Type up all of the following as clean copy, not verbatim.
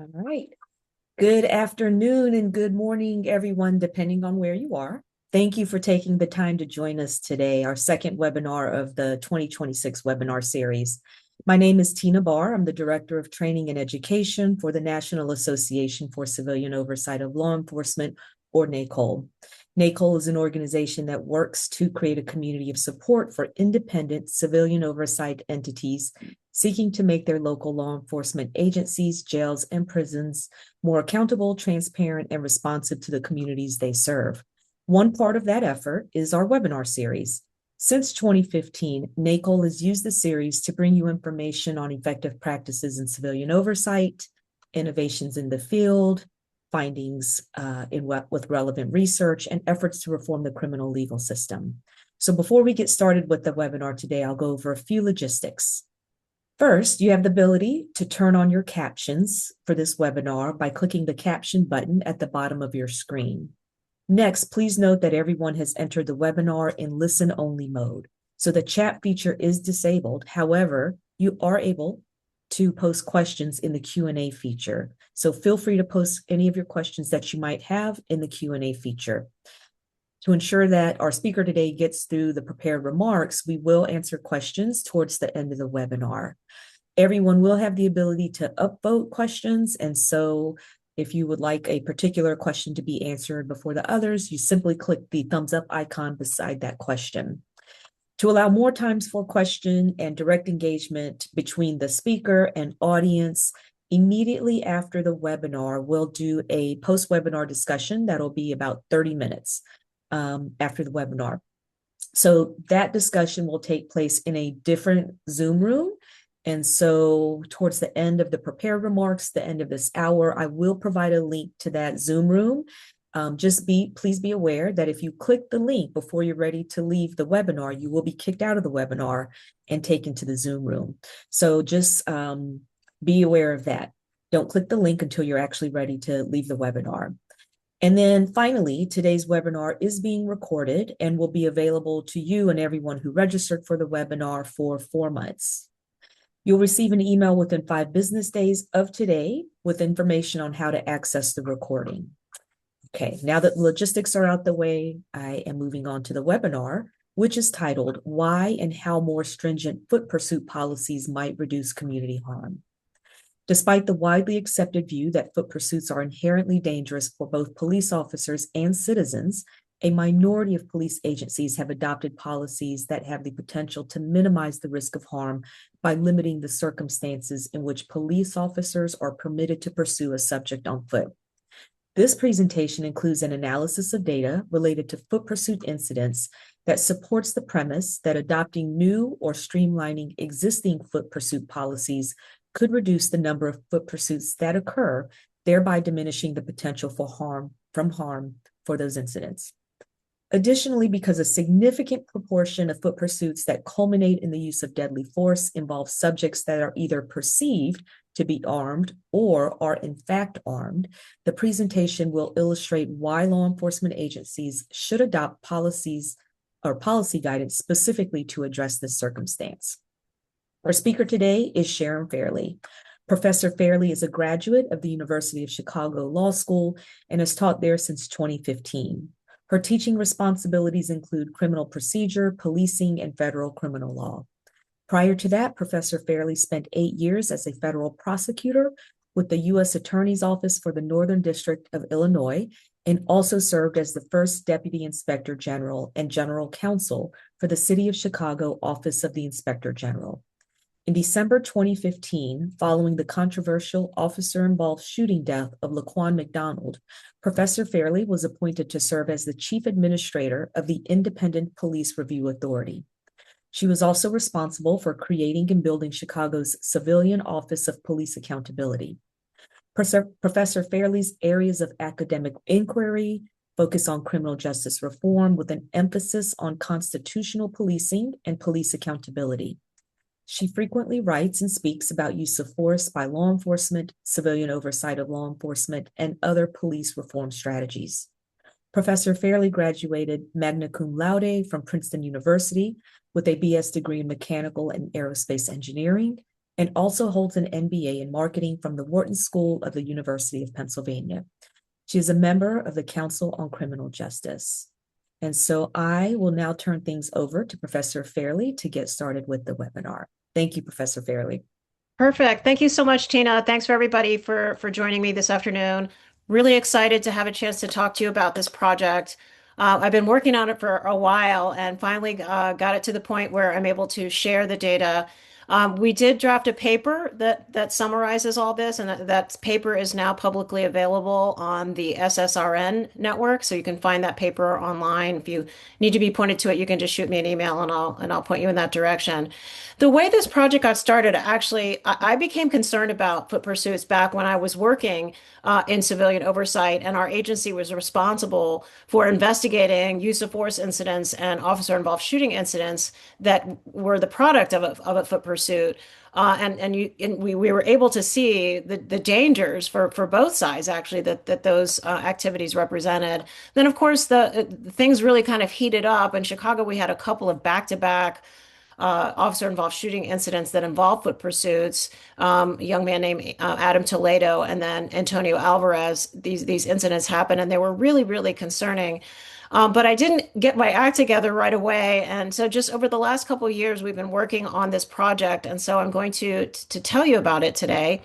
All right. Good afternoon and good morning, everyone, depending on where you are. Thank you for taking the time to join us today, our second webinar of the 2026 webinar series. My name is Tina Barr. I'm the Director of Training and Education for the National Association for Civilian Oversight of Law Enforcement, or NACOLE. NACOLE is an organization that works to create a community of support for independent civilian oversight entities seeking to make their local law enforcement agencies, jails, and prisons more accountable, transparent, and responsive to the communities they serve. One part of that effort is our webinar series. Since 2015, NACOLE has used the series to bring you information on effective practices in civilian oversight, innovations in the field, findings with relevant research, and efforts to reform the criminal legal system. So before we get started with the webinar today, I'll go over a few logistics. First, you have the ability to turn on your captions for this webinar by clicking the caption button at the bottom of your screen. Next, please note that everyone has entered the webinar in listen-only mode, so the chat feature is disabled. However, you are able to post questions in the Q&A feature. So feel free to post any of your questions that you might have in the Q&A feature. To ensure that our speaker today gets through the prepared remarks, we will answer questions towards the end of the webinar. Everyone will have the ability to upvote questions, and so if you would like a particular question to be answered before the others, you simply click the thumbs up icon beside that question. To allow more times for question and direct engagement between the speaker and audience, immediately after the webinar, we'll do a post-webinar discussion that'll be about 30 minutes after the webinar. So that discussion will take place in a different Zoom room. And so towards the end of the prepared remarks, the end of this hour, I will provide a link to that Zoom room. Please be aware that if you click the link before you're ready to leave the webinar, you will be kicked out of the webinar and taken to the Zoom room. So just be aware of that. Don't click the link until you're actually ready to leave the webinar. And then finally, today's webinar is being recorded and will be available to you and everyone who registered for the webinar for 4 months. You'll receive an email within 5 business days of today with information on how to access the recording. Okay, now that the logistics are out the way, I am moving on to the webinar, which is titled, Why and How More Stringent Foot Pursuit Policies Might Reduce Community Harm. Despite the widely accepted view that foot pursuits are inherently dangerous for both police officers and citizens, a minority of police agencies have adopted policies that have the potential to minimize the risk of harm by limiting the circumstances in which police officers are permitted to pursue a subject on foot. This presentation includes an analysis of data related to foot pursuit incidents that supports the premise that adopting new or streamlining existing foot pursuit policies could reduce the number of foot pursuits that occur, thereby diminishing the potential for harm for those incidents. Additionally, because a significant proportion of foot pursuits that culminate in the use of deadly force involve subjects that are either perceived to be armed or are in fact armed, the presentation will illustrate why law enforcement agencies should adopt policies or policy guidance specifically to address this circumstance. Our speaker today is Sharon Fairley. Professor Fairley is a graduate of the University of Chicago Law School and has taught there since 2015. Her teaching responsibilities include criminal procedure, policing, and federal criminal law. Prior to that, Professor Fairley spent 8 years as a federal prosecutor with the U.S. Attorney's Office for the Northern District of Illinois and also served as the first Deputy Inspector General and General Counsel for the City of Chicago Office of the Inspector General. In December 2015, following the controversial officer-involved shooting death of Laquan McDonald, Professor Fairley was appointed to serve as the Chief Administrator of the Independent Police Review Authority. She was also responsible for creating and building Chicago's Civilian Office of Police Accountability. Professor Fairley's areas of academic inquiry focus on criminal justice reform with an emphasis on constitutional policing and police accountability. She frequently writes and speaks about use of force by law enforcement, civilian oversight of law enforcement, and other police reform strategies. Professor Fairley graduated magna cum laude from Princeton University with a BS degree in mechanical and aerospace engineering and also holds an MBA in marketing from the Wharton School of the University of Pennsylvania. She is a member of the Council on Criminal Justice. And so I will now turn things over to Professor Fairley to get started with the webinar. Thank you, Professor Fairley. Perfect. Thank you so much, Tina. Thanks for everybody for joining me this afternoon. Really excited to have a chance to talk to you about this project. I've been working on it for a while and finally got it to the point where I'm able to share the data. We did draft a paper that summarizes all this, and that paper is now publicly available on the SSRN network. So you can find that paper online. If you need to be pointed to it, you can just shoot me an email and I'll point you in that direction. The way this project got started, actually, I became concerned about foot pursuits back when I was working in civilian oversight, and our agency was responsible for investigating use of force incidents and officer-involved shooting incidents that were the product of a foot pursuit. And we were able to see the dangers for both sides, actually, that those activities represented. Then, of course, the things really kind of heated up. In Chicago, we had a couple of back-to-back officer-involved shooting incidents that involved foot pursuits. A young man named Adam Toledo and then Antonio Alvarez. These incidents happened, and they were really, really concerning. But I didn't get my act together right away, and so just over the last couple of years, we've been working on this project, and so I'm going to tell you about it today.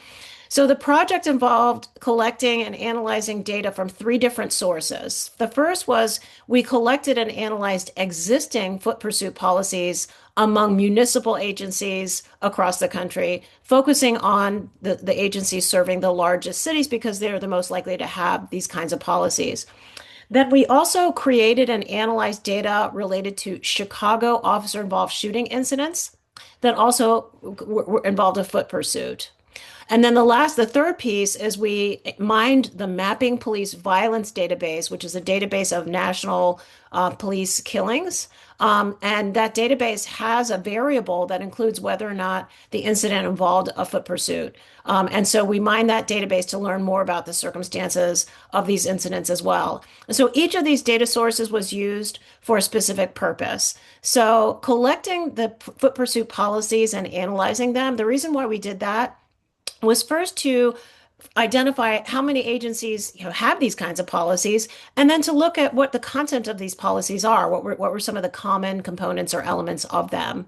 So the project involved collecting and analyzing data from three different sources. The first was we collected and analyzed existing foot pursuit policies among municipal agencies across the country, focusing on the agencies serving the largest cities because they're the most likely to have these kinds of policies. Then we also created and analyzed data related to Chicago officer-involved shooting incidents that also involved a foot pursuit. And then the third piece is we mined the Mapping Police Violence Database, which is a database of national police killings. And that database has a variable that includes whether or not the incident involved a foot pursuit. And so we mined that database to learn more about the circumstances of these incidents as well. And so each of these data sources was used for a specific purpose. So collecting the foot pursuit policies and analyzing them, the reason why we did that was first to identify how many agencies have these kinds of policies, and then to look at what the content of these policies are. What were some of the common components or elements of them?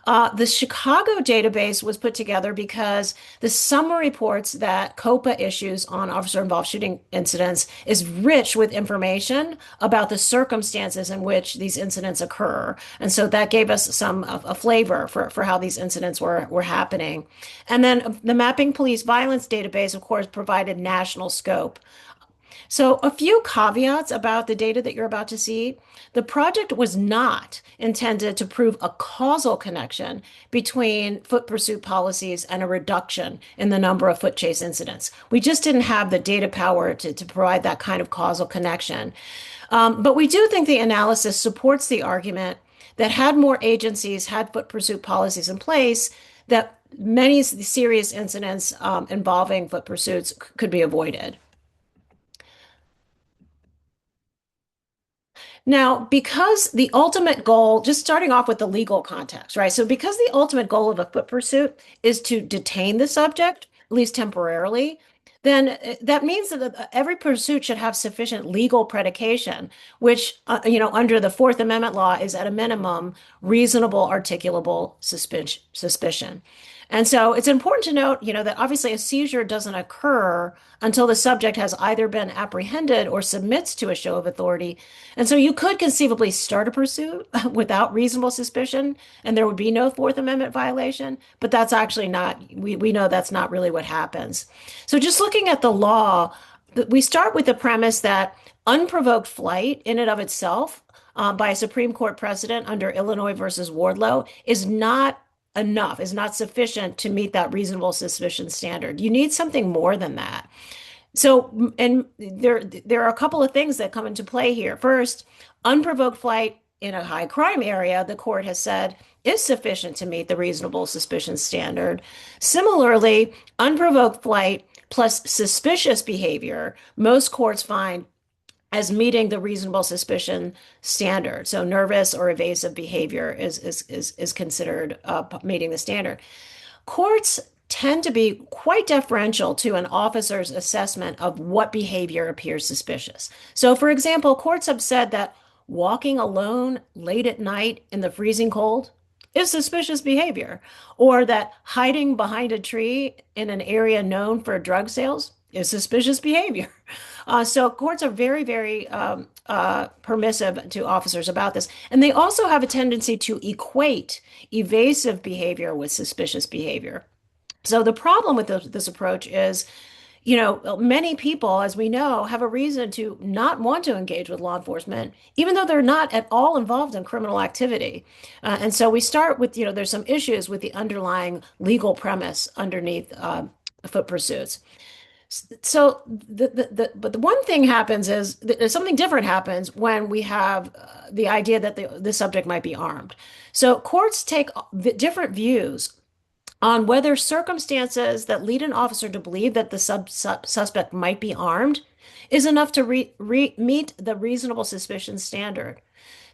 The Chicago database was put together because the summer reports that COPA issues on officer-involved shooting incidents is rich with information about the circumstances in which these incidents occur. And so that gave us a flavor for how these incidents were happening. And then the Mapping Police Violence database, of course, provided national scope. So, a few caveats about the data that you're about to see. The project was not intended to prove a causal connection between foot pursuit policies and a reduction in the number of foot chase incidents. We just didn't have the data power to provide that kind of causal connection. But we do think the analysis supports the argument that had more agencies had foot pursuit policies in place, that many serious incidents involving foot pursuits could be avoided. Now, because the ultimate goal, just starting off with the legal context, right? So, because the ultimate goal of a foot pursuit is to detain the subject, at least temporarily, then that means that every pursuit should have sufficient legal predication, which, under the Fourth Amendment law is at a minimum reasonable, articulable suspicion. And so it's important to note, that obviously a seizure doesn't occur until the subject has either been apprehended or submits to a show of authority. And so you could conceivably start a pursuit without reasonable suspicion, and there would be no Fourth Amendment violation, but that's actually not, we know that's not really what happens. So just looking at the law, we start with the premise that unprovoked flight in and of itself, by a Supreme Court precedent under Illinois versus Wardlow is not enough, is not sufficient to meet that reasonable suspicion standard. You need something more than that. So, and there are a couple of things that come into play here. First, unprovoked flight in a high crime area, the court has said, is sufficient to meet the reasonable suspicion standard. Similarly, unprovoked flight plus suspicious behavior, most courts find as meeting the reasonable suspicion standard. So nervous or evasive behavior is considered meeting the standard. Courts tend to be quite deferential to an officer's assessment of what behavior appears suspicious. So, for example, courts have said that walking alone late at night in the freezing cold is suspicious behavior, or that hiding behind a tree in an area known for drug sales is suspicious behavior. So courts are very, very permissive to officers about this. And they also have a tendency to equate evasive behavior with suspicious behavior. So the problem with this approach is, many people, as we know, have a reason to not want to engage with law enforcement, even though they're not at all involved in criminal activity. And so we start with, there's some issues with the underlying legal premise underneath foot pursuits. So but the one thing happens is something different happens when we have the idea that the subject might be armed. So courts take different views on whether circumstances that lead an officer to believe that the suspect might be armed is enough to meet the reasonable suspicion standard.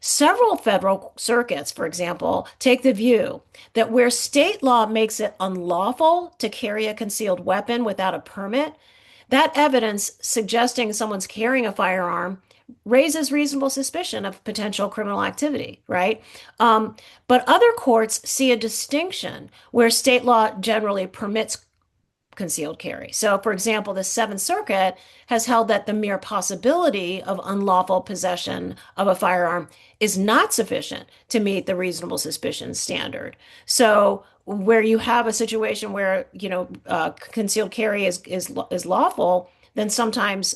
Several federal circuits, for example, take the view that where state law makes it unlawful to carry a concealed weapon without a permit, that evidence suggesting someone's carrying a firearm raises reasonable suspicion of potential criminal activity, right? But other courts see a distinction where state law generally permits concealed carry. So, for example, the Seventh Circuit has held that the mere possibility of unlawful possession of a firearm is not sufficient to meet the reasonable suspicion standard. So, where you have a situation where, concealed carry is lawful, then sometimes,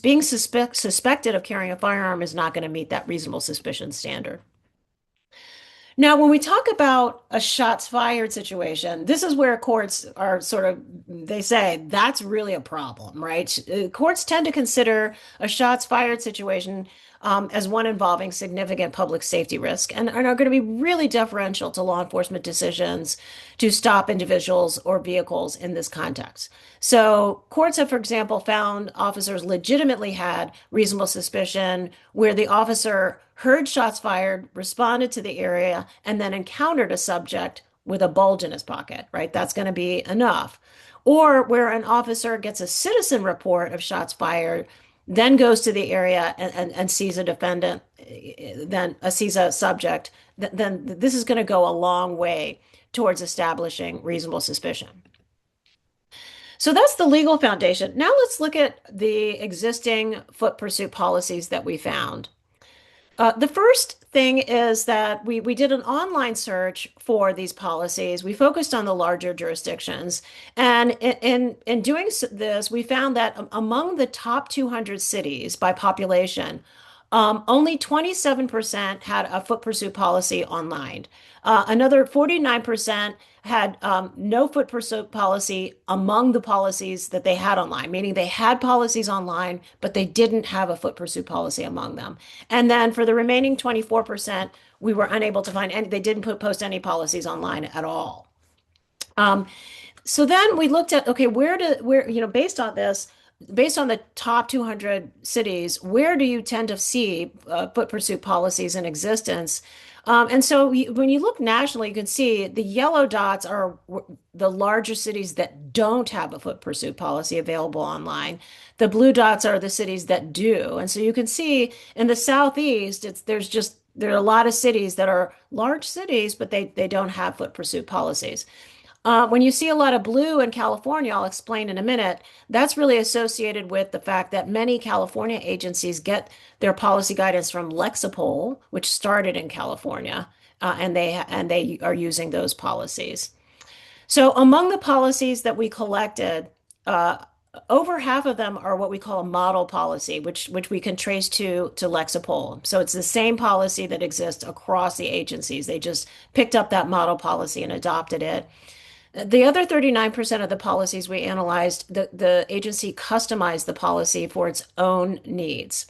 being suspected of carrying a firearm is not going to meet that reasonable suspicion standard. Now, when we talk about a shots fired situation, this is where courts are they say that's really a problem, right? Courts tend to consider a shots fired situation as one involving significant public safety risk and are going to be really deferential to law enforcement decisions to stop individuals or vehicles in this context. So, courts have, for example, found officers legitimately had reasonable suspicion where the officer heard shots fired, responded to the area, and then encountered a subject with a bulge in his pocket, right? That's going to be enough. Or where an officer gets a citizen report of shots fired, then goes to the area and sees a defendant, then sees a subject, then this is going to go a long way towards establishing reasonable suspicion. So that's the legal foundation. Now let's look at the existing foot pursuit policies that we found. The first thing is that we did an online search for these policies. We focused on the larger jurisdictions. And in doing this, we found that among the top 200 cities by population, only 27% had a foot pursuit policy online. Another 49% had no foot pursuit policy among the policies that they had online, meaning they had policies online, but they didn't have a foot pursuit policy among them. And then for the remaining 24%, we were unable to find any, they didn't post any policies online at all. So then we looked at, okay, based on this, based on the top 200 cities, where do you tend to see foot pursuit policies in existence? And so when you look nationally, you can see the yellow dots are the larger cities that don't have a foot pursuit policy available online. The blue dots are the cities that do. And so you can see in the Southeast, there are a lot of cities that are large cities, but they don't have foot pursuit policies. When you see a lot of blue in California, I'll explain in a minute, that's really associated with the fact that many California agencies get their policy guidance from Lexipol, which started in California, and they are using those policies. So among the policies that we collected, over half of them are what we call a model policy, which we can trace to Lexipol. So it's the same policy that exists across the agencies. They just picked up that model policy and adopted it. The other 39% of the policies we analyzed, the agency customized the policy for its own needs.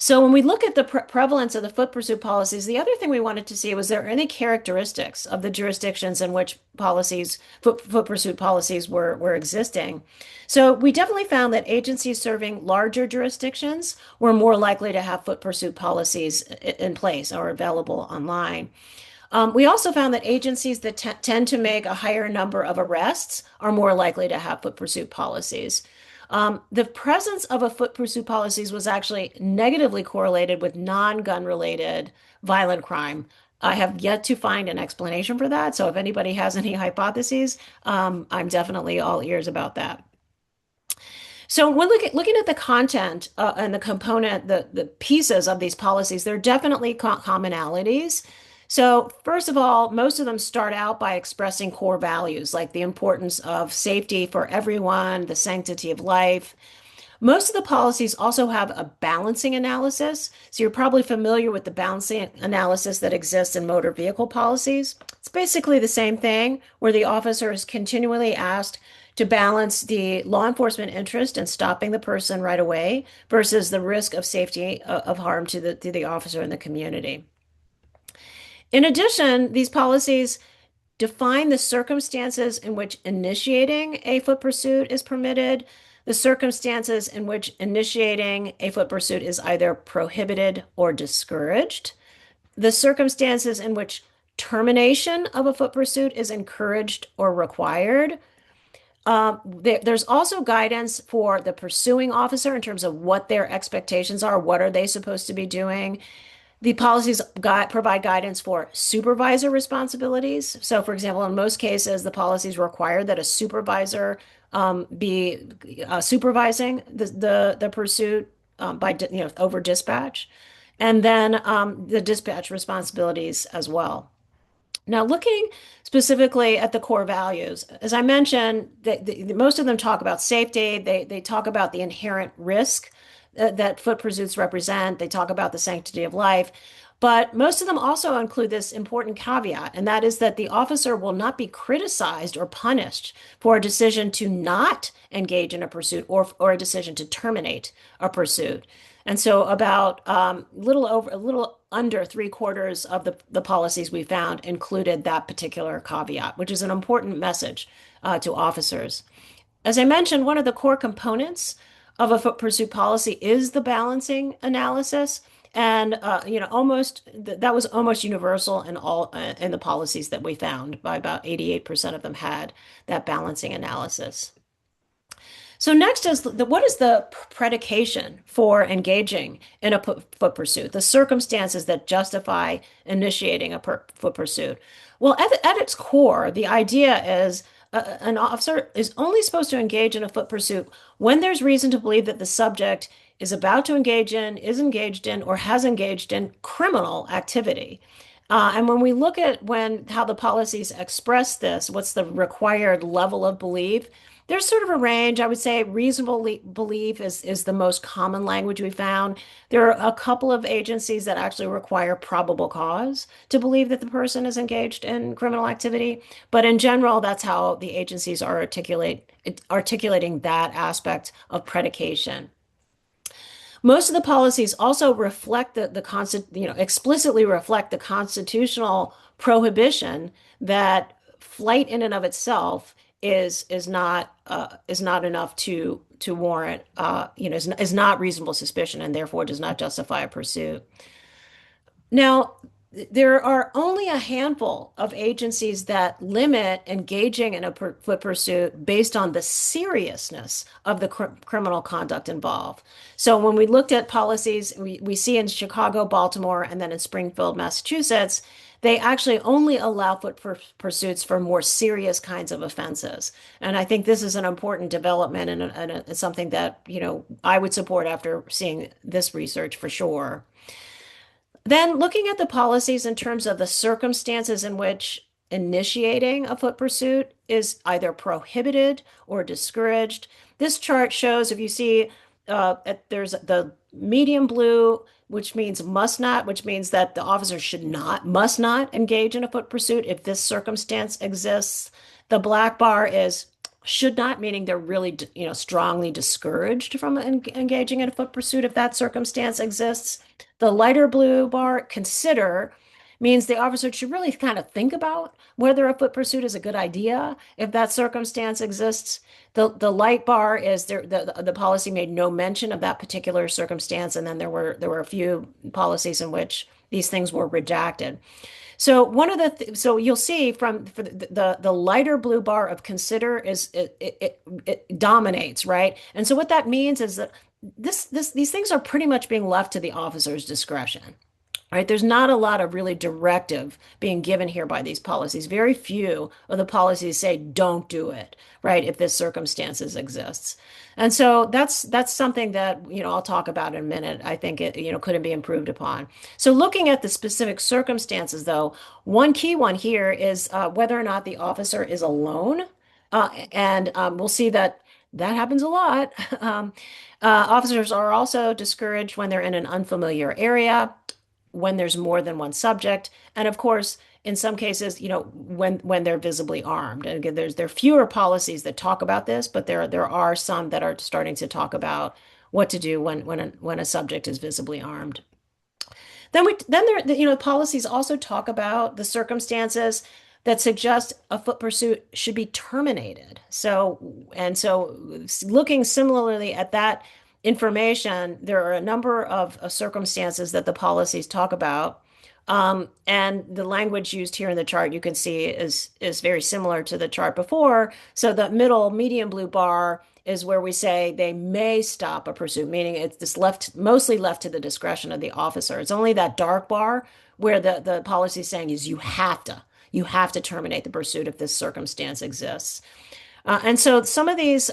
So when we look at the prevalence of the foot pursuit policies, the other thing we wanted to see was there any characteristics of the jurisdictions in which foot pursuit policies were existing. So we definitely found that agencies serving larger jurisdictions were more likely to have foot pursuit policies in place or available online. We also found that agencies that tend to make a higher number of arrests are more likely to have foot pursuit policies. The presence of a foot pursuit policies was actually negatively correlated with non-gun related violent crime. I have yet to find an explanation for that. So if anybody has any hypotheses, I'm definitely all ears about that. So when looking at the content and the component, the pieces of these policies, there are definitely commonalities. So first of all, most of them start out by expressing core values like the importance of safety for everyone, the sanctity of life. Most of the policies also have a balancing analysis. So you're probably familiar with the balancing analysis that exists in motor vehicle policies. It's basically the same thing where the officer is continually asked to balance the law enforcement interest in stopping the person right away versus the risk of safety of harm to the officer and the community. In addition, these policies define the circumstances in which initiating a foot pursuit is permitted, the circumstances in which initiating a foot pursuit is either prohibited or discouraged, the circumstances in which termination of a foot pursuit is encouraged or required. There's also guidance for the pursuing officer in terms of what their expectations are, what are they supposed to be doing. The policies provide guidance for supervisor responsibilities. So, for example, in most cases, the policies require that a supervisor be supervising the pursuit by over dispatch, and then the dispatch responsibilities as well. Now, looking specifically at the core values, as I mentioned, most of them talk about safety. They talk about the inherent risk that foot pursuits represent. They talk about the sanctity of life. But most of them also include this important caveat, and that is that the officer will not be criticized or punished for a decision to not engage in a pursuit or a decision to terminate a pursuit. And so about a little under three-quarters of the policies we found included that particular caveat, which is an important message to officers. As I mentioned, one of the core components of a foot pursuit policy is the balancing analysis. And almost that was almost universal in all in the policies that we found. By about 88% of them had that balancing analysis. So next is what is the predication for engaging in a foot pursuit, the circumstances that justify initiating a foot pursuit. Well, at its core, the idea is an officer is only supposed to engage in a foot pursuit when there's reason to believe that the subject is about to engage in, is engaged in, or has engaged in criminal activity. And when we look at how the policies express this, what's the required level of belief? There's sort of a range. I would say reasonable belief is the most common language we found. There are a couple of agencies that actually require probable cause to believe that the person is engaged in criminal activity. But in general, that's how the agencies are articulating that aspect of predication. Most of the policies also reflect explicitly reflect the constitutional prohibition that flight in and of itself is not enough to warrant is not reasonable suspicion and therefore does not justify a pursuit. Now, there are only a handful of agencies that limit engaging in a foot pursuit based on the seriousness of the criminal conduct involved. So when we looked at policies, we see in Chicago, Baltimore, and then in Springfield, Massachusetts, they actually only allow foot pursuits for more serious kinds of offenses. And I think this is an important development and it's something that, I would support after seeing this research for sure. Then looking at the policies in terms of the circumstances in which initiating a foot pursuit is either prohibited or discouraged. This chart shows if you see there's the medium blue, which means must not, which means that the officer must not engage in a foot pursuit if this circumstance exists. The black bar is should not, meaning they're really, strongly discouraged from engaging in a foot pursuit if that circumstance exists. The lighter blue bar, consider, means the officer should really kind of think about whether a foot pursuit is a good idea if that circumstance exists. The light bar is there, the policy made no mention of that particular circumstance, and then there were a few policies in which these things were redacted. So one of the so you'll see from for the lighter blue bar of consider is it dominates, right? And so what that means is that these things are pretty much being left to the officer's discretion. Right? There's not a lot of really directive being given here by these policies. Very few of the policies say don't do it, right? If this circumstances exists. And so that's something that, I'll talk about in a minute. I think it, couldn't be improved upon. So looking at the specific circumstances, though, one key one here is whether or not the officer is alone. And we'll see that that happens a lot. Officers are also discouraged when they're in an unfamiliar area, when there's more than one subject, and of course, in some cases, when they're visibly armed. And again, there are fewer policies that talk about this, but there are some that are starting to talk about what to do when a subject is visibly armed. Then there, policies also talk about the circumstances that suggest a foot pursuit should be terminated. So looking similarly at that information, there are a number of circumstances that the policies talk about. And the language used here in the chart you can see is very similar to the chart before. So the middle medium blue bar is where we say they may stop a pursuit, meaning it's mostly left to the discretion of the officer. It's only that dark bar where the policy is saying is you have to terminate the pursuit if this circumstance exists. And so some of these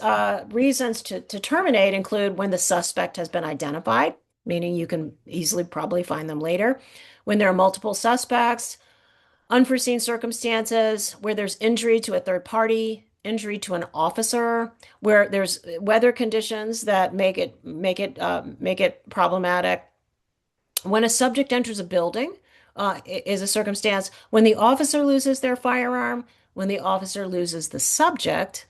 reasons to terminate include when the suspect has been identified, meaning you can easily probably find them later, when there are multiple suspects, unforeseen circumstances, where there's injury to a third party, injury to an officer, where there's weather conditions that make it problematic. When a subject enters a building, is a circumstance when the officer loses their firearm, when the officer loses the subject,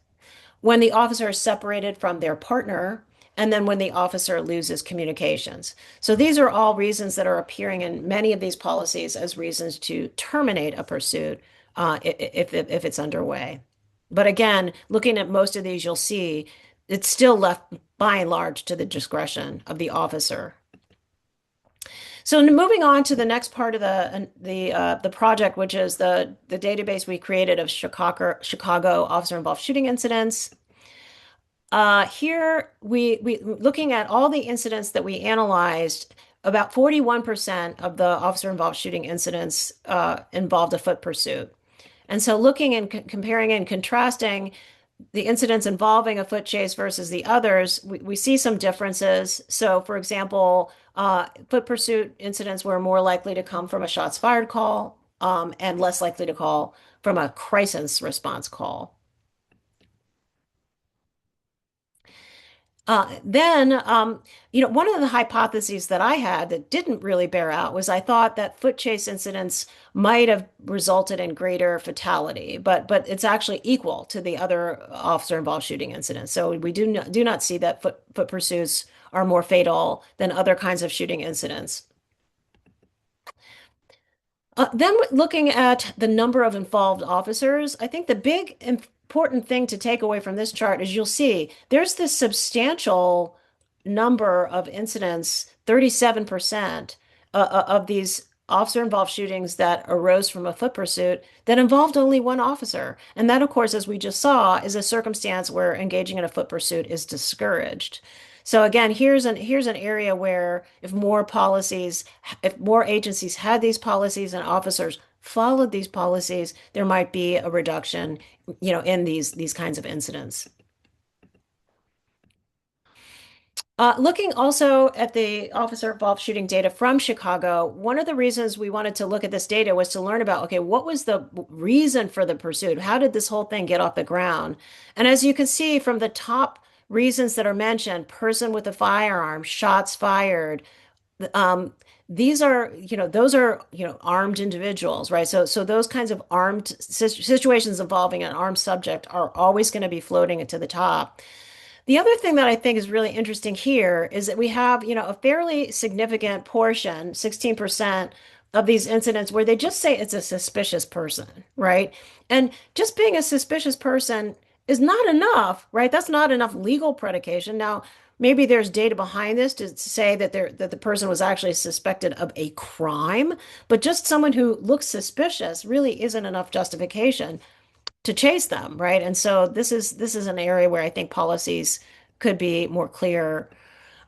when the officer is separated from their partner, and then when the officer loses communications. So these are all reasons that are appearing in many of these policies as reasons to terminate a pursuit if it's underway. But again, looking at most of these, you'll see it's still left by and large to the discretion of the officer. So moving on to the next part of the project, which is the database we created of Chicago officer-involved shooting incidents. Here we looking at all the incidents that we analyzed, about 41% of the officer-involved shooting incidents involved a foot pursuit. And so looking and comparing and contrasting the incidents involving a foot chase versus the others, we see some differences. So, for example, foot pursuit incidents were more likely to come from a shots fired call, and less likely to call from a crisis response call. One of the hypotheses that I had that didn't really bear out was I thought that foot chase incidents might have resulted in greater fatality, but it's actually equal to the other officer-involved shooting incidents. So we do not see that foot pursuits are more fatal than other kinds of shooting incidents. Then looking at the number of involved officers, I think the big important thing to take away from this chart is you'll see there's this substantial number of incidents, 37% of these officer-involved shootings that arose from a foot pursuit that involved only one officer. And that, of course, as we just saw, is a circumstance where engaging in a foot pursuit is discouraged. So again, here's an area where if more agencies had these policies and officers followed these policies, there might be a reduction, in these kinds of incidents. Looking also at the officer-involved shooting data from Chicago, one of the reasons we wanted to look at this data was to learn about, okay, what was the reason for the pursuit? How did this whole thing get off the ground? And as you can see from the top reasons that are mentioned, person with a firearm, shots fired, these are, those are, armed individuals, right? So those kinds of armed situations involving an armed subject are always going to be floating to the top. The other thing that I think is really interesting here is that we have, a fairly significant portion, 16% of these incidents where they just say it's a suspicious person, right? And just being a suspicious person is not enough, right? That's not enough legal predication. Now, maybe there's data behind this to say that the person was actually suspected of a crime, but just someone who looks suspicious really isn't enough justification to chase them, right? And so this is an area where I think policies could be more clear.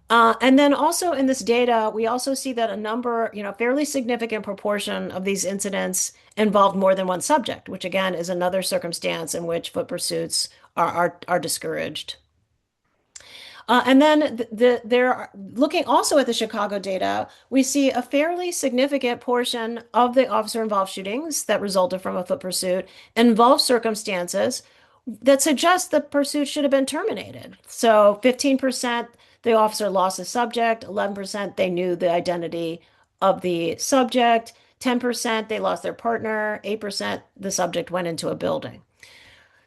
And then also in this data, we also see that a number, fairly significant proportion of these incidents involved more than one subject, which again is another circumstance in which foot pursuits are discouraged. And then they're looking also at the Chicago data. We see a fairly significant portion of the officer-involved shootings that resulted from a foot pursuit involve circumstances that suggest the pursuit should have been terminated. So 15% the officer lost the subject, 11% they knew the identity of the subject, 10% they lost their partner, 8% the subject went into a building.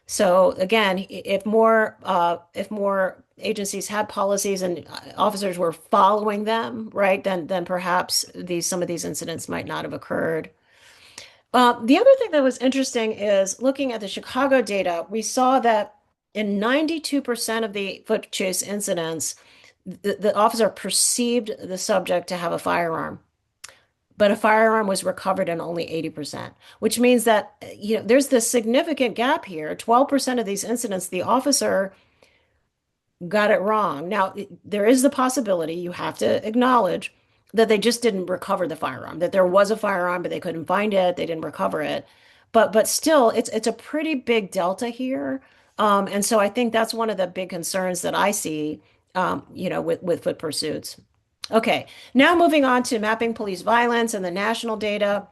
So again, if more agencies had policies and officers were following them, right, then perhaps some of these incidents might not have occurred. The other thing that was interesting is looking at the Chicago data, we saw that in 92% of the foot chase incidents, the officer perceived the subject to have a firearm, but a firearm was recovered in only 80%, which means that, there's this significant gap here. 12% of these incidents, the officer got it wrong. Now, there is the possibility, you have to acknowledge, that they just didn't recover the firearm, that there was a firearm, but they couldn't find it, they didn't recover it. But still, it's a pretty big delta here. And so I think that's one of the big concerns that I see, with foot pursuits. Okay, now moving on to mapping police violence and the national data.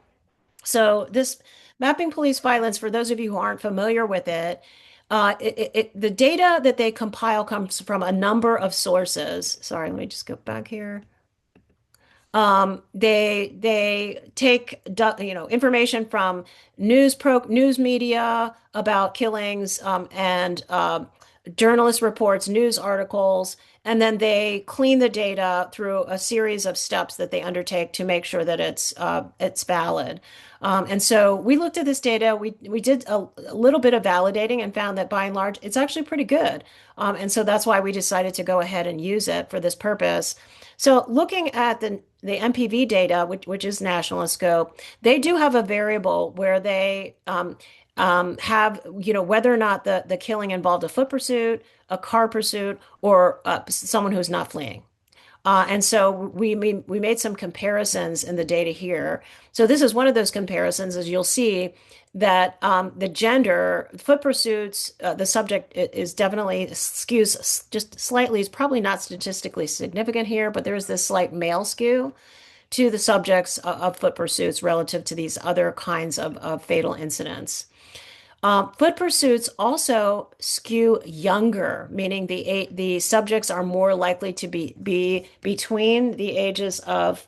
So this mapping police violence, for those of you who aren't familiar with it, the data that they compile comes from a number of sources. Sorry, let me just go back here. They take information from news media about killings, and journalist reports, news articles, and then they clean the data through a series of steps that they undertake to make sure that it's valid. And so we looked at this data. We did a little bit of validating and found that by and large it's actually pretty good. And so that's why we decided to go ahead and use it for this purpose. So looking at the MPV data, which is national in scope, they do have a variable where they have, whether or not the killing involved a foot pursuit, a car pursuit, or someone who's not fleeing. And so we made some comparisons in the data here. So this is one of those comparisons, as you'll see that the gender, foot pursuits, the subject is definitely skews just slightly. It's probably not statistically significant here, but there is this slight male skew to the subjects of foot pursuits relative to these other kinds of fatal incidents. Foot pursuits also skew younger, meaning the subjects are more likely to be between the ages of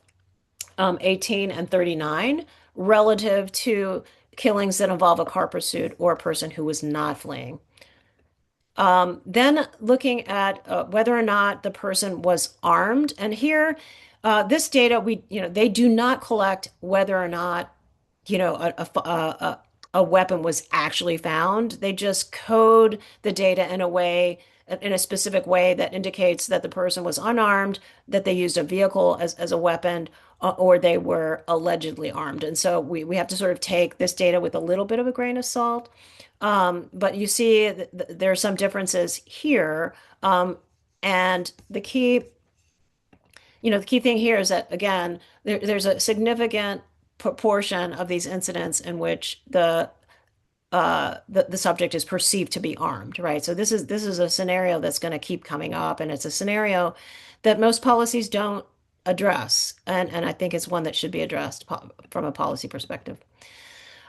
18 and 39 relative to killings that involve a car pursuit or a person who was not fleeing. Then looking at whether or not the person was armed, and here this data they do not collect whether or not a weapon was actually found. They just code the data in a specific way that indicates that the person was unarmed, that they used a vehicle as a weapon, or they were allegedly armed. And so we have to sort of take this data with a little bit of a grain of salt. But you see there are some differences here. And the key thing here is that, again, there's a significant proportion of these incidents in which the subject is perceived to be armed, right? So this is a scenario that's going to keep coming up, and it's a scenario that most policies don't address, and I think it's one that should be addressed from a policy perspective.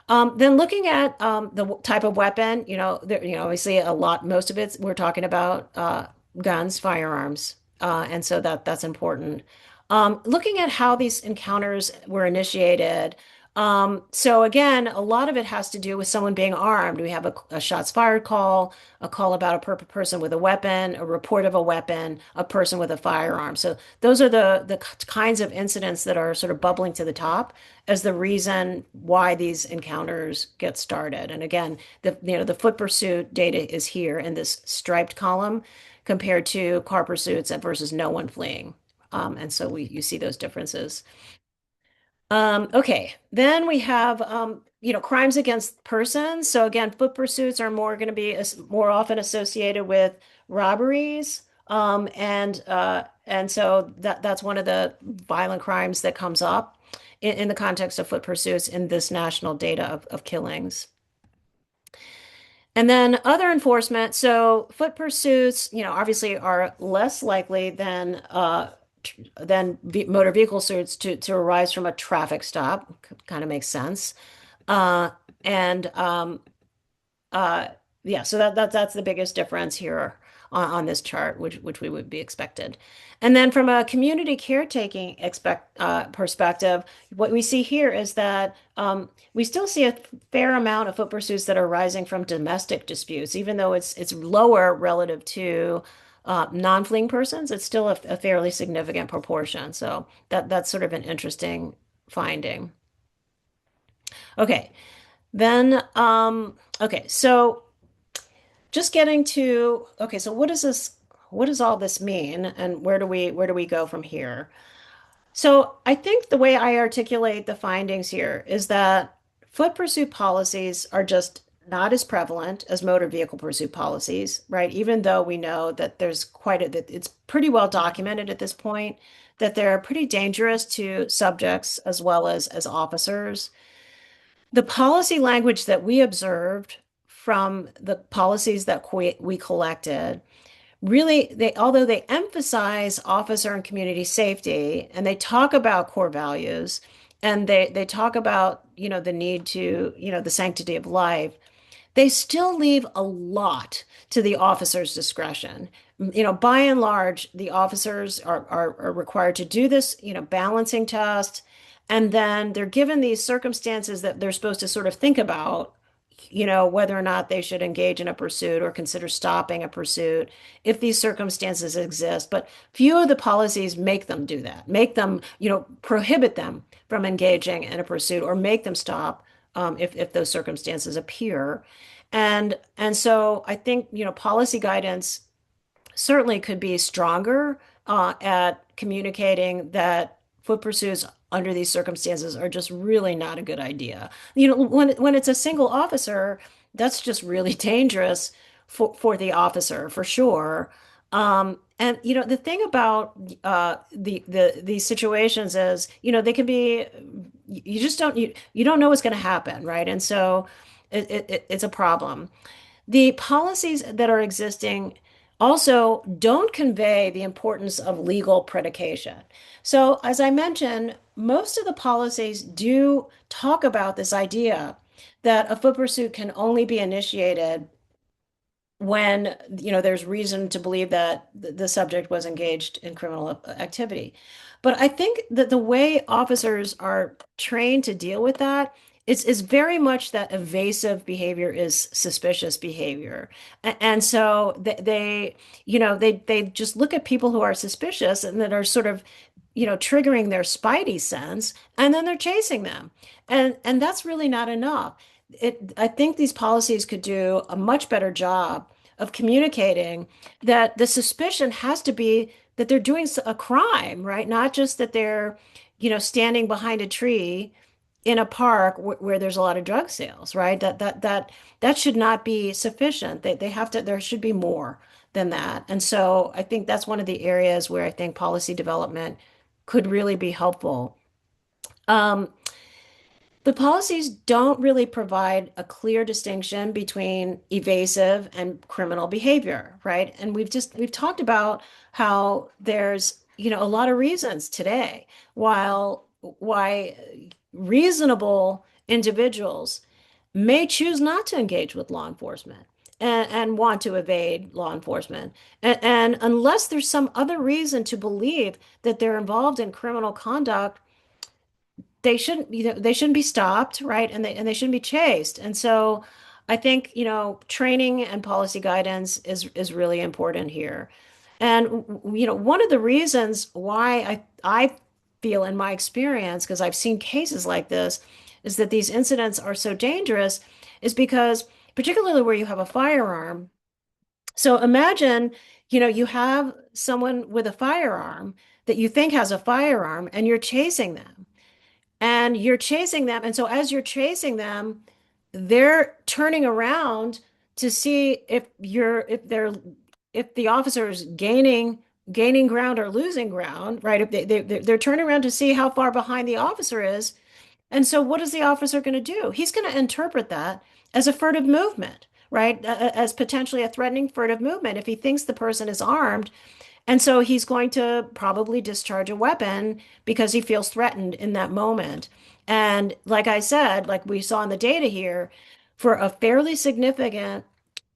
Then looking at the type of weapon, obviously most of we're talking about guns, firearms, and so that's important. Looking at how these encounters were initiated, so again, a lot of it has to do with someone being armed. We have a shots fired call, a call about a person with a weapon, a report of a weapon, a person with a firearm. So those are the kinds of incidents that are sort of bubbling to the top as the reason why these encounters get started. And again, the foot pursuit data is here in this striped column compared to car pursuits versus no one fleeing. And so you see those differences. Okay, then we have crimes against persons. So again, foot pursuits are more going to be more often associated with robberies. And so that's one of the violent crimes that comes up in the context of foot pursuits in this national data of killings. And then other enforcement. So foot pursuits, obviously are less likely than motor vehicle suits to arise from a traffic stop. Kind of makes sense. Uh, and uh, yeah, so that's the biggest difference here on this chart, which we would be expected. And then from a community caretaking perspective, what we see here is that we still see a fair amount of foot pursuits that are rising from domestic disputes, even though it's lower relative to non-fleeing persons. It's still a fairly significant proportion. So that's sort of an interesting finding. Okay, then okay, so just getting to okay, so what does all this mean and where do we go from here? So I think the way I articulate the findings here is that foot pursuit policies are just not as prevalent as motor vehicle pursuit policies, right? Even though we know that that it's pretty well documented at this point that they're pretty dangerous to subjects as well as officers. The policy language that we observed from the policies that we collected really although they emphasize officer and community safety and they talk about core values and they talk about the need to the sanctity of life, they still leave a lot to the officer's discretion. By and large, the officers are required to do this, balancing test, and then they're given these circumstances that they're supposed to sort of think about, whether or not they should engage in a pursuit or consider stopping a pursuit if these circumstances exist. But few of the policies make them do that, make them, prohibit them from engaging in a pursuit or make them stop if those circumstances appear. And so I think, policy guidance certainly could be stronger at communicating that foot pursuits under these circumstances are just really not a good idea. When it's a single officer, that's just really dangerous for the officer for sure. And the thing about these situations is, they can be you just you don't know what's going to happen, right? And so it's a problem. The policies that are existing also don't convey the importance of legal predication. So, as I mentioned, most of the policies do talk about this idea that a foot pursuit can only be initiated when there's reason to believe that the subject was engaged in criminal activity. But I think that the way officers are trained to deal with that is very much that evasive behavior is suspicious behavior. And so they just look at people who are suspicious and that are sort of triggering their spidey sense, and then they're chasing them. And that's really not enough. I think these policies could do a much better job of communicating that the suspicion has to be that they're doing a crime, right? Not just that they're, standing behind a tree in a park where there's a lot of drug sales, right? That should not be sufficient. They have to, there should be more than that. And so I think that's one of the areas where I think policy development could really be helpful. Um, the policies don't really provide a clear distinction between evasive and criminal behavior, right? And we've talked about how there's, a lot of reasons today why reasonable individuals may choose not to engage with law enforcement. and want to evade law enforcement. And unless there's some other reason to believe that they're involved in criminal conduct, they shouldn't be stopped, right? And they shouldn't be chased. And so I think, training and policy guidance is really important here. And one of the reasons why I feel in my experience, because I've seen cases like this, is that these incidents are so dangerous, is because particularly where you have a firearm. So imagine, you have someone with a firearm that you think has a firearm and you're chasing them. And you're chasing them. And so as you're chasing them, they're turning around to see if the officer is gaining ground or losing ground, right? If they're turning around to see how far behind the officer is. And so what is the officer going to do? He's going to interpret that as a furtive movement, right? As potentially a threatening furtive movement if he thinks the person is armed, and so he's going to probably discharge a weapon because he feels threatened in that moment. And like I said, like we saw in the data here, for a fairly significant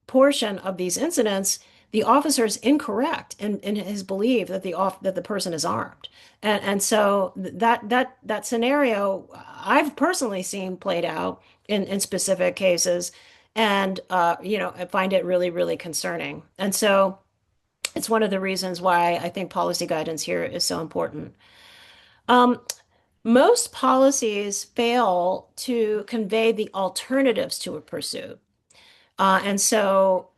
portion of these incidents, the officer is incorrect in his belief that the person is armed. And so that scenario I've personally seen played out in specific cases. And I find it really, really concerning. And so it's one of the reasons why I think policy guidance here is so important. Um, Most policies fail to convey the alternatives to a pursuit. And so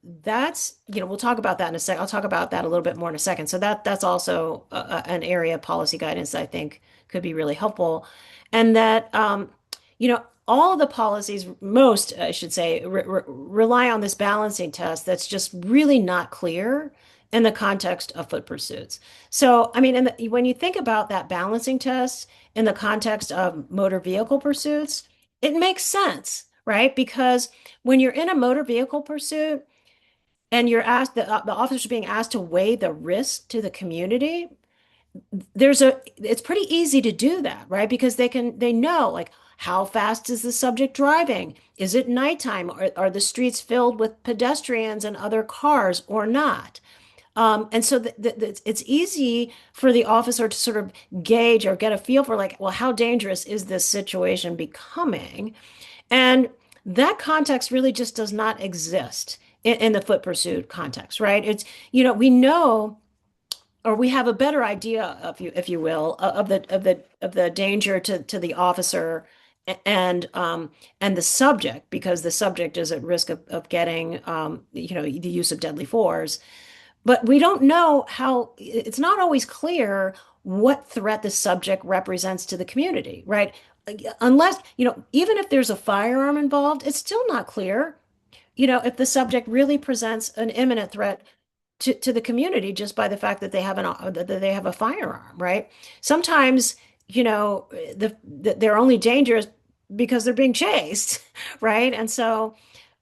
that's, we'll talk about that in a sec. I'll talk about that a little bit more in a second. So that's also an area of policy guidance that I think could be really helpful. And that, all of the policies, most, I should say, rely on this balancing test that's just really not clear in the context of foot pursuits. So, I mean, when you think about that balancing test in the context of motor vehicle pursuits, it makes sense, right? Because when you're in a motor vehicle pursuit and the officers are being asked to weigh the risk to the community, it's pretty easy to do that, right? Because they know, like, how fast is the subject driving? Is it nighttime? Are the streets filled with pedestrians and other cars or not? And so it's easy for the officer to sort of gauge or get a feel for, like, well, how dangerous is this situation becoming? And that context really just does not exist in the foot pursuit context, right? We know, or we have a better idea of, you, if you will, of the danger to the officer and the subject, because the subject is at risk of getting the use of deadly force. But we don't know how, it's not always clear what threat the subject represents to the community, right? Unless, even if there's a firearm involved, it's still not clear, if the subject really presents an imminent threat to the community just by the fact that they have a firearm, right? Sometimes, they're only dangerous because they're being chased, right?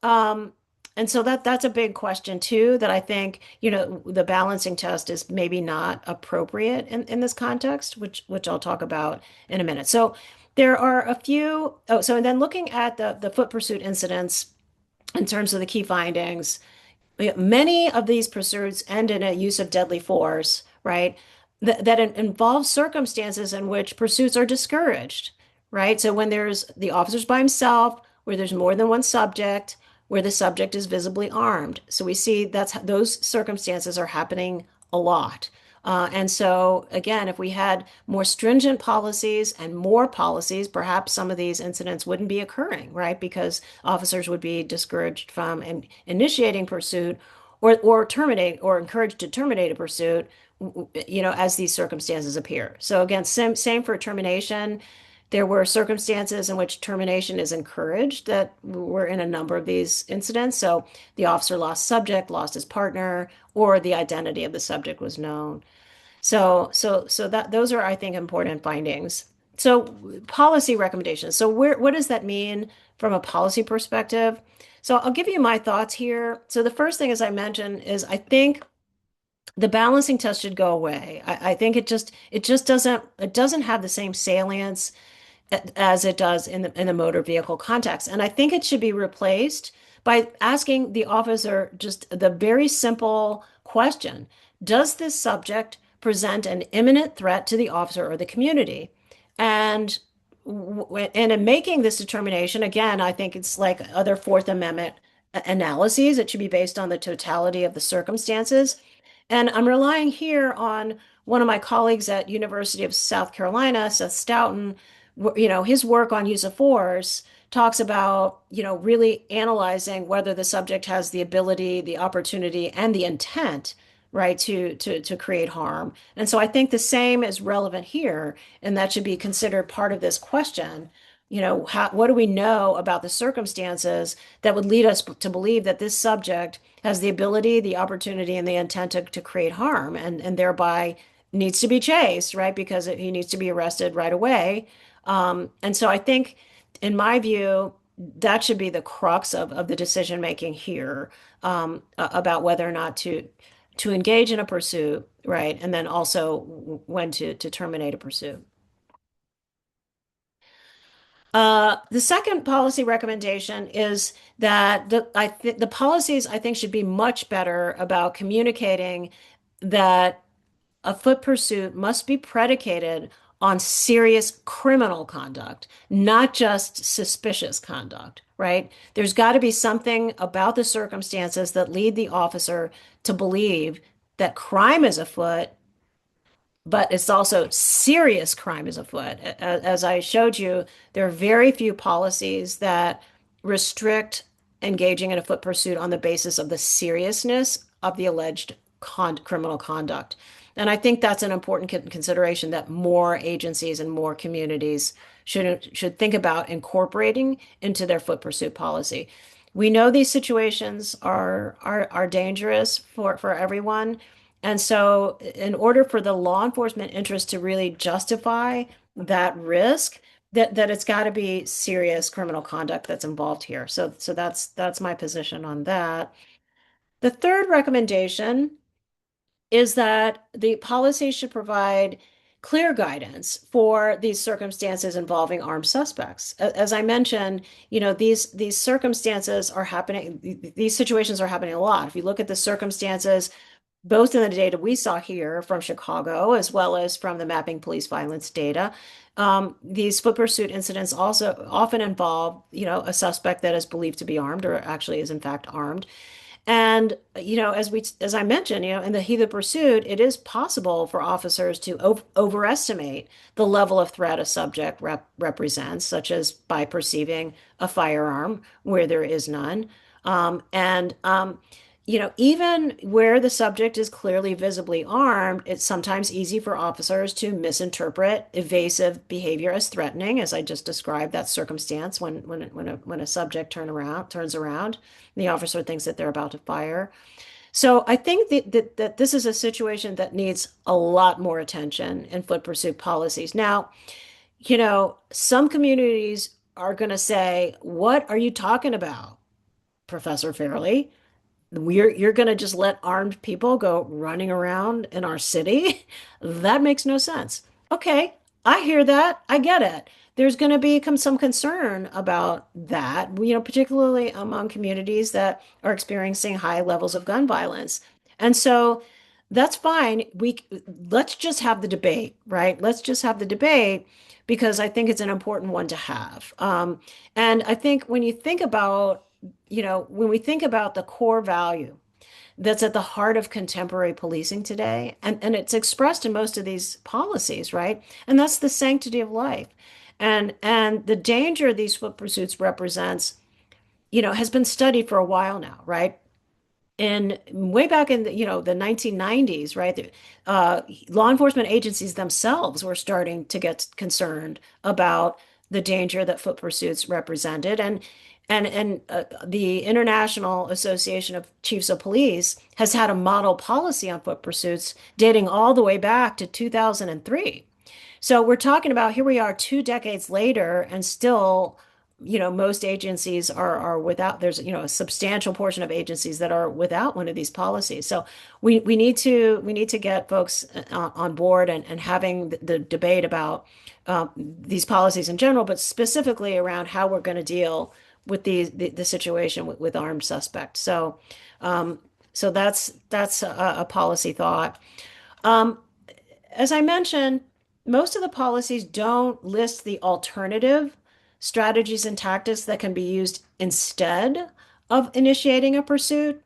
Um, and so that's a big question too, that I think, the balancing test is maybe not appropriate in this context, which I'll talk about in a minute. So there are a few, and then looking at the foot pursuit incidents in terms of the key findings, many of these pursuits end in a use of deadly force, right? That involves circumstances in which pursuits are discouraged, right? So when there's the officer's by himself, where there's more than one subject, where the subject is visibly armed. So we see those circumstances are happening a lot. And so again, if we had more stringent policies and more policies, perhaps some of these incidents wouldn't be occurring, right? Because officers would be discouraged from initiating pursuit or terminate or encouraged to terminate a pursuit, as these circumstances appear. So again, same for termination. There were circumstances in which termination is encouraged that were in a number of these incidents. So the officer lost subject, lost his partner, or the identity of the subject was known. So that those are, I think, important findings. So policy recommendations. So what does that mean from a policy perspective? So I'll give you my thoughts here. So the first thing, as I mentioned, is I think the balancing test should go away. I think it doesn't have the same salience as it does in the motor vehicle context. And I think it should be replaced by asking the officer just the very simple question, does this subject present an imminent threat to the officer or the community? And and in making this determination, again, I think it's like other Fourth Amendment analyses. It should be based on the totality of the circumstances. And I'm relying here on one of my colleagues at University of South Carolina, Seth Stoughton. His work on use of force talks about, really analyzing whether the subject has the ability, the opportunity, and the intent, right, to create harm. And so I think the same is relevant here, and that should be considered part of this question. What do we know about the circumstances that would lead us to believe that this subject has the ability, the opportunity, and the intent to create harm, and thereby needs to be chased, right? Because he needs to be arrested right away. And so I think, in my view, that should be the crux of the decision making here, about whether or not to engage in a pursuit, right? And then also when to terminate a pursuit. The second policy recommendation is that the policies, I think, should be much better about communicating that a foot pursuit must be predicated on serious criminal conduct, not just suspicious conduct, right? There's got to be something about the circumstances that lead the officer to believe that crime is afoot, but it's also serious crime is afoot. As I showed you, there are very few policies that restrict engaging in a foot pursuit on the basis of the seriousness of the alleged criminal conduct. And I think that's an important consideration that more agencies and more communities should think about incorporating into their foot pursuit policy. We know these situations are dangerous for everyone. And so, in order for the law enforcement interest to really justify that risk, that it's got to be serious criminal conduct that's involved here. So that's my position on that. The third recommendation is that the policy should provide clear guidance for these circumstances involving armed suspects. As I mentioned, these circumstances are happening, these situations are happening a lot. If you look at the circumstances both in the data we saw here from Chicago, as well as from the mapping police violence data. These foot pursuit incidents also often involve, a suspect that is believed to be armed or actually is in fact armed. And, as I mentioned, in the heat of pursuit, it is possible for officers to overestimate the level of threat a subject represents, such as by perceiving a firearm where there is none. Even where the subject is clearly visibly armed, it's sometimes easy for officers to misinterpret evasive behavior as threatening, as I just described that circumstance when a subject turns around, the officer thinks that they're about to fire. So I think that this is a situation that needs a lot more attention in foot pursuit policies. Now, some communities are going to say, "What are you talking about, Professor Fairley? You're going to just let armed people go running around in our city? That makes no sense." Okay, I hear that. I get it. There's going to be some concern about that, particularly among communities that are experiencing high levels of gun violence. And so that's fine. Let's just have the debate, right? Let's just have the debate because I think it's an important one to have. And I think when we think about the core value that's at the heart of contemporary policing today, and it's expressed in most of these policies, right? And that's the sanctity of life. And the danger these foot pursuits represents, has been studied for a while now, right? And way back in the 1990s, right, law enforcement agencies themselves were starting to get concerned about the danger that foot pursuits represented, and the International Association of Chiefs of Police has had a model policy on foot pursuits dating all the way back to 2003. So we're talking about, here we are 2 decades later, and still, most agencies are without, there's, a substantial portion of agencies that are without one of these policies. So we need to get folks on board and having the debate about these policies in general, but specifically around how we're going to deal with the situation with armed suspects. Um, so that's a policy thought. Um, as I mentioned, most of the policies don't list the alternative strategies and tactics that can be used instead of initiating a pursuit.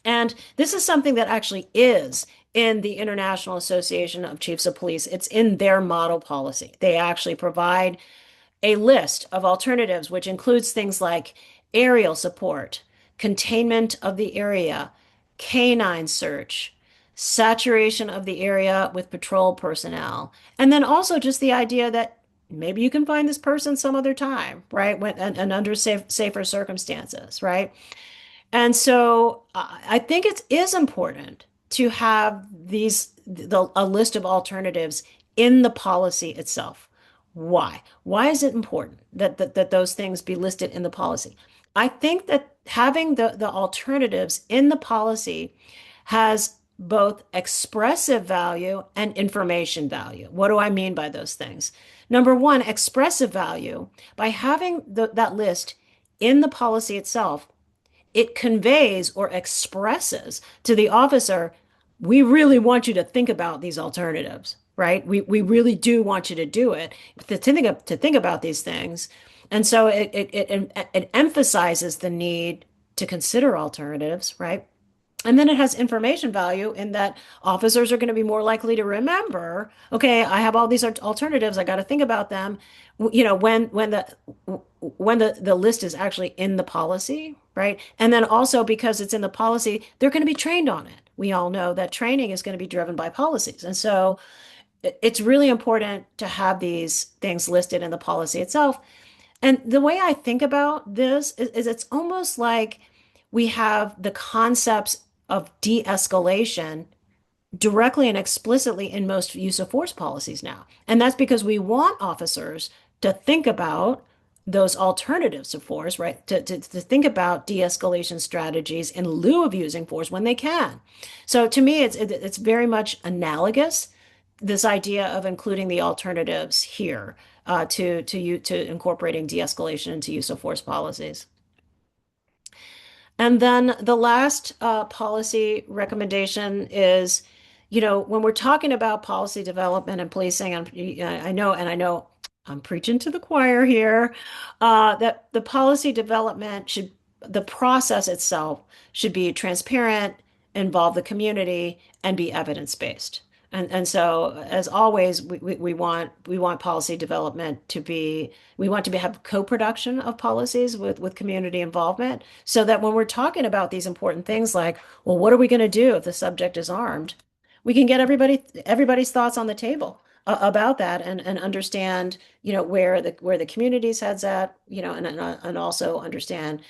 And this is something that actually is in the International Association of Chiefs of Police. It's in their model policy. They actually provide a list of alternatives, which includes things like aerial support, containment of the area, canine search, saturation of the area with patrol personnel, and then also just the idea that maybe you can find this person some other time, right? And under safer circumstances, right? And so I think it is important to have a list of alternatives in the policy itself. Why? Why is it important that those things be listed in the policy? I think that having the alternatives in the policy has both expressive value and information value. What do I mean by those things? Number one, expressive value. By having that list in the policy itself, it conveys or expresses to the officer, we really want you to think about these alternatives, right? We really do want you to do it, to think about these things. And so it emphasizes the need to consider alternatives, right? And then it has information value in that officers are going to be more likely to remember, okay, I have all these alternatives. I got to think about them. When the list is actually in the policy, right? And then also because it's in the policy, they're going to be trained on it. We all know that training is going to be driven by policies. And so it's really important to have these things listed in the policy itself. And the way I think about this is it's almost like we have the concepts of de-escalation directly and explicitly in most use of force policies now. And that's because we want officers to think about those alternatives of force, right? To think about de-escalation strategies in lieu of using force when they can. So to me, it's very much analogous, this idea of including the alternatives here to incorporating de-escalation into use of force policies. And then the last policy recommendation is, when we're talking about policy development and policing, I know I'm preaching to the choir here, that the policy development the process itself should be transparent, involve the community, and be evidence-based. And so, as always, we want policy development to be we want to have co-production of policies with community involvement, so that when we're talking about these important things like, well, what are we going to do if the subject is armed? We can get everybody's thoughts on the table about that, and understand, where the community's heads at, and also understand,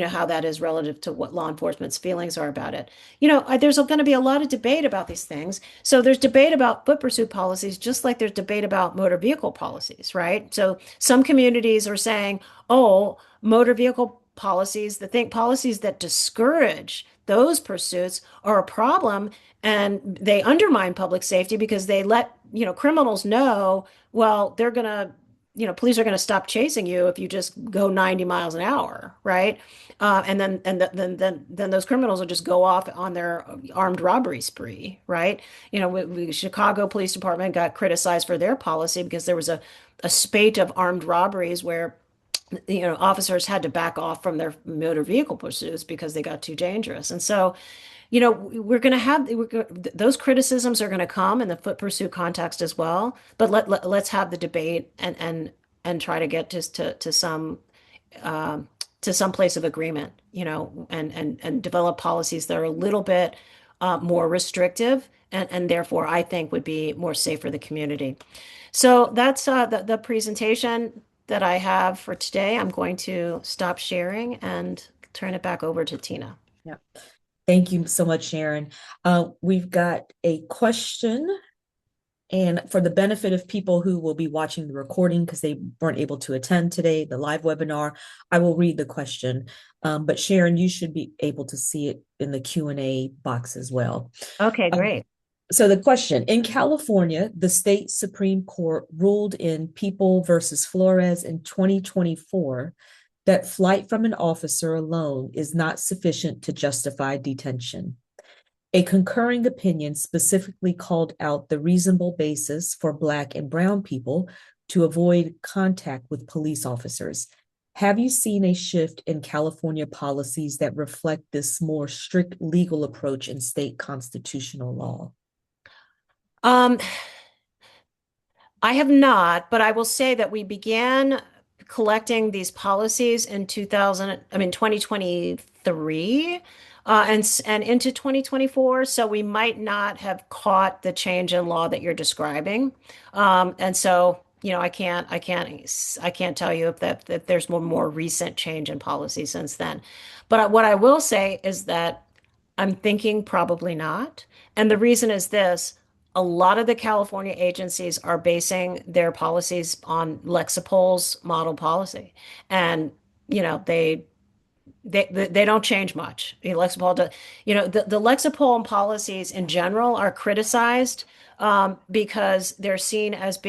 how that is relative to what law enforcement's feelings are about it. There's going to be a lot of debate about these things. So there's debate about foot pursuit policies, just like there's debate about motor vehicle policies, right? So some communities are saying, oh, motor vehicle policies, policies that discourage those pursuits are a problem, and they undermine public safety because they let, criminals know, well, they're going to, police are going to stop chasing you if you just go 90 miles an hour, right? And then those criminals will just go off on their armed robbery spree, right? Chicago Police Department got criticized for their policy because there was a spate of armed robberies where, officers had to back off from their motor vehicle pursuits because they got too dangerous. And so, we're going to have those criticisms are going to come in the foot pursuit context as well. But let's have the debate and try to get to some place of agreement, and develop policies that are a little bit more restrictive, and therefore I think would be more safe for the community. So that's the presentation that I have for today. I'm going to stop sharing and turn it back over to Tina. Yeah. Thank you so much, Sharon. We've got a question, and for the benefit of people who will be watching the recording because they weren't able to attend today, the live webinar, I will read the question. But Sharon, you should be able to see it in the Q&A box as well. Okay, great. So the question, in California, the state Supreme Court ruled in People versus Flores in 2024 that flight from an officer alone is not sufficient to justify detention. A concurring opinion specifically called out the reasonable basis for Black and Brown people to avoid contact with police officers. Have you seen a shift in California policies that reflect this more strict legal approach in state constitutional law? Um, I have not, but I will say that we began collecting these policies in 2023, and into 2024. So we might not have caught the change in law that you're describing. And so, I can't tell you if there's more recent change in policy since then. But what I will say is that I'm thinking probably not. And the reason is this. A lot of the California agencies are basing their policies on Lexipol's model policy. And, you know, they don't change much. Lexipol, the Lexipol policies in general are criticized because they're seen as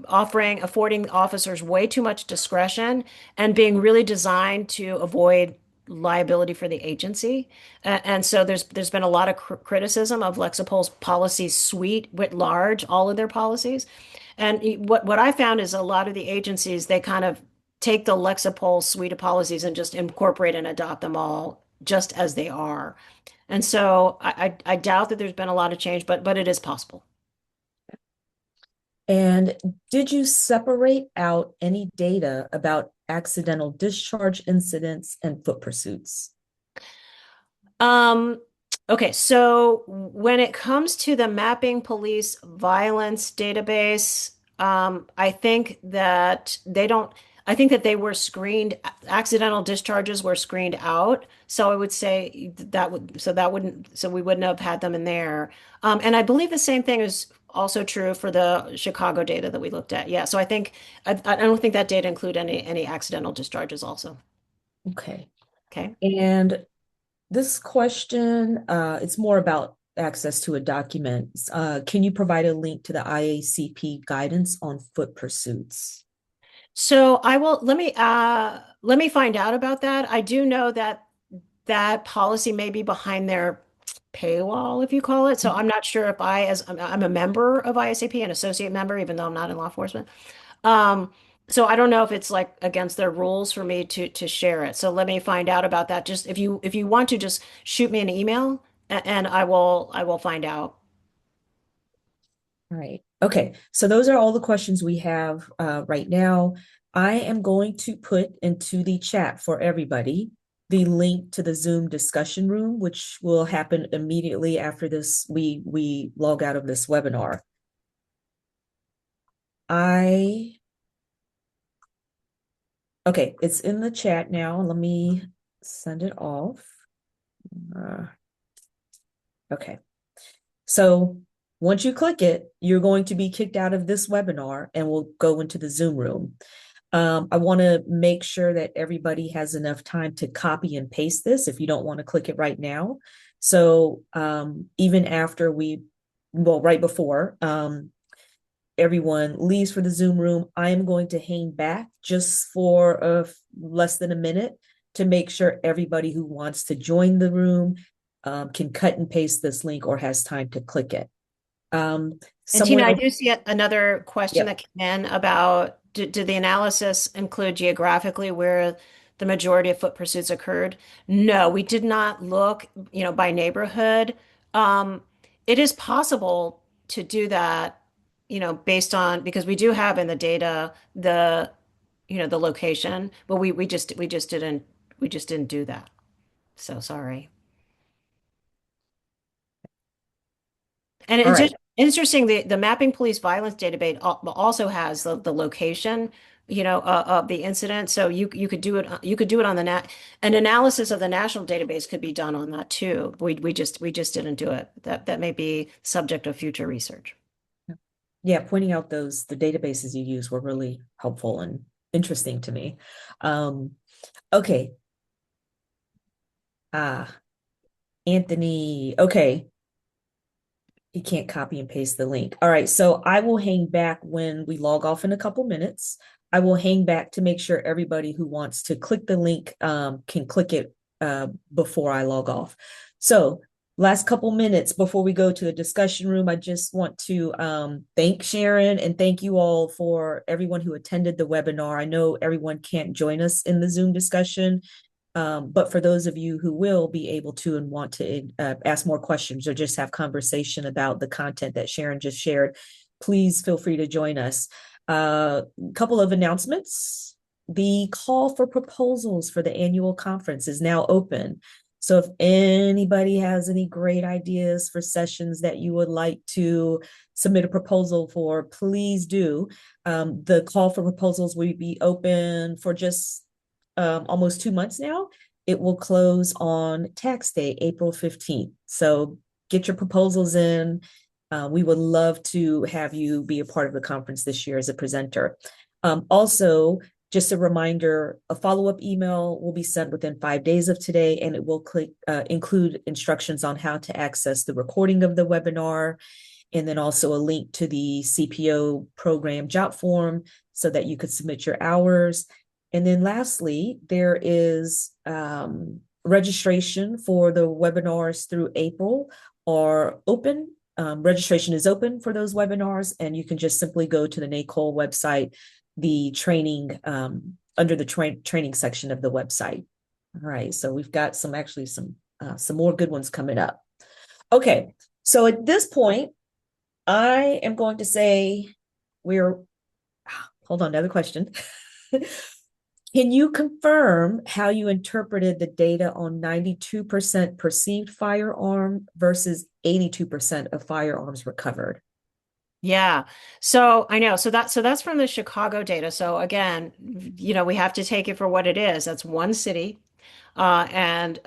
affording officers way too much discretion and being really designed to avoid liability for the agency. And so there's been a lot of criticism of Lexipol's policy suite writ large, all of their policies. And what I found is a lot of the agencies, they kind of take the Lexipol suite of policies and just incorporate and adopt them all just as they are. And so I doubt that there's been a lot of change, but it is possible. And did you separate out any data about accidental discharge incidents and foot pursuits? Um, okay, so when it comes to the mapping police violence database, I think that I think that they were screened, accidental discharges were screened out. So I would say so we wouldn't have had them in there. And I believe the same thing is also true for the Chicago data that we looked at. Yeah, so I don't think that data include any accidental discharges also. Okay. Okay. And this question, it's more about access to a document. Can you provide a link to the IACP guidance on foot pursuits? So let me find out about that. I do know that that policy may be behind their paywall, if you call it. So I'm not sure if I'm a member of ISAP, an associate member, even though I'm not in law enforcement. Um, so I don't know if it's like against their rules for me to share it. So let me find out about that. Just if you want to just shoot me an email and I will find out. All right. Okay. So those are all the questions we have right now. I am going to put into the chat for everybody the link to the Zoom discussion room, which will happen immediately after this we log out of this webinar. Okay, it's in the chat now. Let me send it off. Okay. So once you click it, you're going to be kicked out of this webinar and we'll go into the Zoom room. I want to make sure that everybody has enough time to copy and paste this if you don't want to click it right now. So even after right before everyone leaves for the Zoom room, I am going to hang back just for less than a minute to make sure everybody who wants to join the room can cut and paste this link or has time to click it. And Tina, Someone I else, do see another question yep. that came in about did the analysis include geographically where the majority of foot pursuits occurred? No, we did not look, by neighborhood. Um, it is possible to do that, based on because we do have in the data the location, but we just didn't do that. So sorry. And All it's right. just interesting, the mapping police violence database also has the location, of the incident. So you could do it on the an analysis of the national database could be done on that too. We just didn't do it. That may be subject of future research. Yeah, pointing out the databases you use were really helpful and interesting to me. Um, okay. Ah, Anthony. Okay. He can't copy and paste the link. All right. So I will hang back when we log off in a couple minutes. I will hang back to make sure everybody who wants to click the link can click it before I log off. So last couple minutes before we go to the discussion room, I just want to thank Sharon and thank you all for everyone who attended the webinar. I know everyone can't join us in the Zoom discussion, but for those of you who will be able to and want to ask more questions or just have conversation about the content that Sharon just shared, please feel free to join us. A couple of announcements. The call for proposals for the annual conference is now open. So if anybody has any great ideas for sessions that you would like to submit a proposal for, please do. The call for proposals will be open for just almost 2 months now. It will close on tax day, April 15th. So get your proposals in. We would love to have you be a part of the conference this year as a presenter. Also, just a reminder, a follow-up email will be sent within 5 days of today, and it will include instructions on how to access the recording of the webinar, and then also a link to the CPO program job form so that you could submit your hours. And then lastly, there is registration for the webinars through April are open. Registration is open for those webinars, and you can just simply go to the NACOLE website, the training, under the training section of the website. All right, so we've got some more good ones coming up. Okay, so at this point, I am going to say hold on, another question. Can you confirm how you interpreted the data on 92% perceived firearm versus 82% of firearms recovered? Yeah. So I know. So that's from the Chicago data. So again, we have to take it for what it is. That's one city. And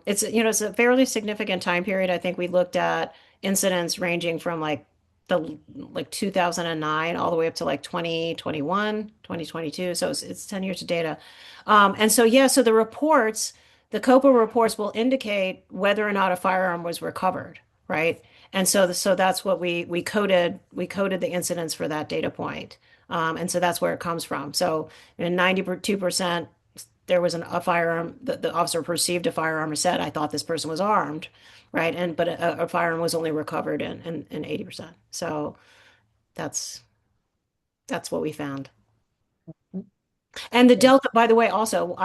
it's a fairly significant time period. I think we looked at incidents ranging from like 2009 all the way up to like 2021, 2022. So it's 10 years of data. And so yeah, so the COPA reports will indicate whether or not a firearm was recovered, right? And so that's what we coded the incidents for that data point. And so that's where it comes from. So in 92%, there was a firearm that the officer perceived a firearm and said, I thought this person was armed, right? But a firearm was only recovered in 80%. So that's what we found. And the delta, by the way, also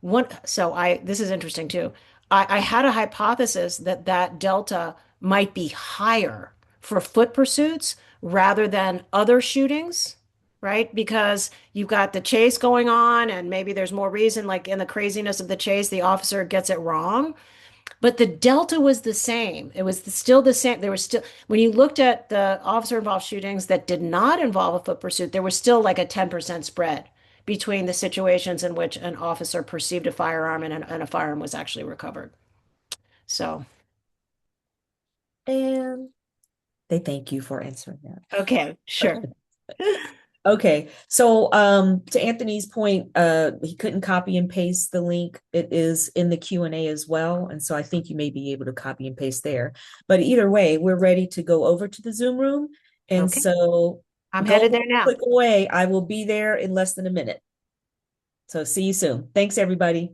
this is interesting too. I had a hypothesis that delta might be higher for foot pursuits rather than other shootings, right? Because you've got the chase going on, and maybe there's more reason, like in the craziness of the chase, the officer gets it wrong. But the delta was the same. It was still the same. There was still, when you looked at the officer involved shootings that did not involve a foot pursuit, there was still like a 10% spread between the situations in which an officer perceived a firearm and a firearm was actually recovered. So, And they thank you for answering okay, sure. that. Okay, so to Anthony's point, he couldn't copy and paste the link. It is in the Q&A as well, and so I think you may be able to copy and paste there. But either way, we're ready to go over to the Zoom room, and Okay, so I'm go headed there now. click away. I will be there in less than a minute. So see you soon. Thanks, everybody.